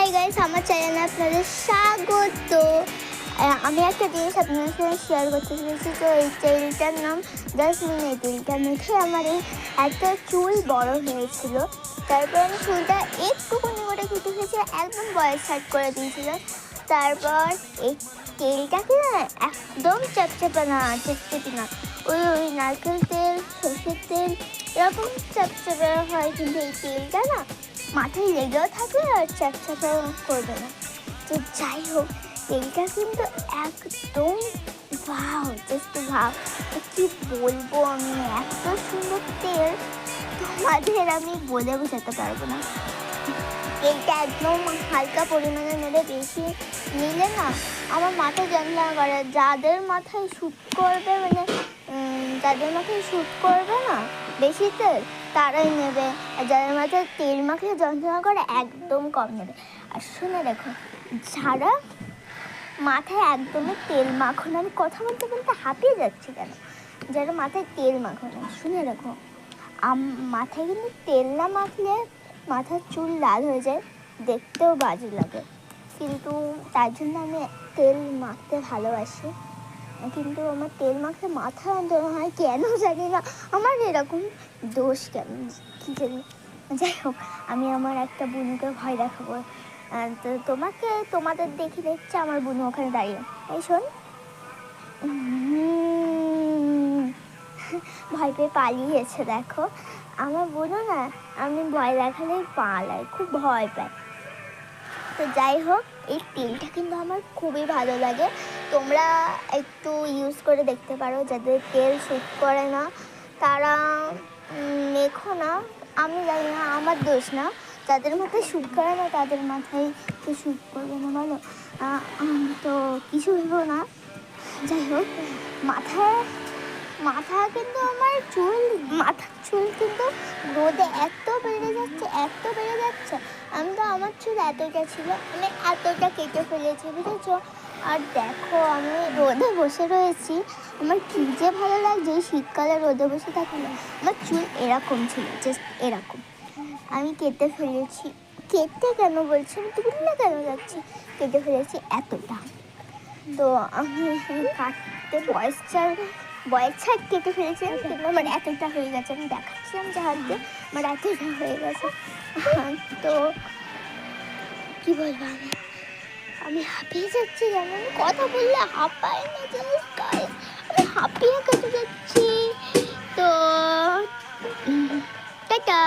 Hi guys, আমার চ্যানেলে আপনাদের স্বাগত। আমি একটা জিনিস আপনাদের সাথে শেয়ার করতে চলেছি। তো এই তেলটার নাম জাসমিন। এই তেলটা মেখে আমার এই এত চুল বড় হয়েছিল। তারপর আমি চুলটা একটুখানি করে কেটে ফেলেছি, একদম বয়স স্টার্ট করে দিয়েছিল। তারপর এই তেলটাকে না একদম চাপচাপা না, চেপচেপি না, ওই নারকেল তেল, সর্ষের তেল এরকম চাপচাপা হয়, কিন্তু এই তেলটা না মাথায় লেগেও থাকবে আর চ্যাপচ্যাপা করবে না। তো যাই হোক, তেলটা কিন্তু একদম ভাও, জাস্ট ভাও। কি বলবো, আমি এত সুন্দর তেল তোমাদের আমি বলে বোঝাতে পারবো না। তেলটা একদম হালকা পরিমাণে নেবে, বেশি নিলে না আমার মাথা যন্ত্রণা করে। যাদের মাথায় শ্যুট করবে, মানে যাদের মাথায় শ্যুট করবে না বেশি তেল, তারাই নেবে। আর যাদের মাথায় তেল মাখলে যন্ত্রণা করে একদম কম নেবে। আর শুনে দেখো, যারা মাথায় একদমই তেল মাখো না, আমি কথা বলতে বলতে হাঁপিয়ে যাচ্ছি কেন, যারা মাথায় তেল মাখো না, শুনে দেখো, মাথায় কিন্তু তেল না মাখলে মাথার চুল লাল হয়ে যায়, দেখতেও বাজে লাগে। কিন্তু তার জন্য আমি তেল মাখতে ভালোবাসি, কিন্তু আমার তেল মাখলে মাথা যন্ত্রণা হয় কেন জানি না। আমার এরকম দোষ কেন কী জানি। যাই হোক, আমি আমার একটা বুনুকে ভয় দেখাবো। তো তোমাদের দেখছে আমার বুনু ওখানে দাঁড়িয়ে। এই শোন, ভয় পেয়ে পালিয়েছে। দেখো আমার বুনু না, আমি ভয় দেখালেই পালায়, খুব ভয় পায়। তো যাই হোক, এই তেলটা কিন্তু আমার খুবই ভালো লাগে। তোমরা একটু ইউজ করে দেখতে পারো। যাদের তেল শ্যুট করে না তারা মেখো না। আমি জানি না, আমার দোষ না। যাদের মাথায় শ্যুট করে না তাদের মাথায় তো শ্যুট করবে না, বলো। তো কিছু ভেবো না। যাই হোক, মাথা কিন্তু আমার মাথার চুল কিন্তু রোদে এত বেড়ে যাচ্ছে। আমার চুল এতটা ছিল, আমি এতটা কেটে ফেলেছি, বুঝেছো। আর দেখো, আমি রোদে বসে রয়েছি, আমার কী যে ভালো লাগছে। শীতকালে রোদে বসে থাকলে আমার চুল এরকম ছিল, জাস্ট এরকম। আমি কেটে ফেলেছি, কেটে কেন বলছি, আমি তুললে কেন যাচ্ছি, কেটে ফেলেছি এতটা। তো আমি কাটতে বয়স ছাড় কেটে ফেলেছিলাম, কিন্তু আমার এতটা হয়ে গেছে। আমি দেখাচ্ছিলাম যে হাত দিয়ে আমার এতটা হয়ে গেছে। তো কি বলবো, আমি হাঁপিয়ে যাচ্ছি, জানো, আমি কথা বললে হাঁপাই না, জানিস গাইস, আমি হাঁপিয়ে কেটে যাচ্ছি। তো টাটা।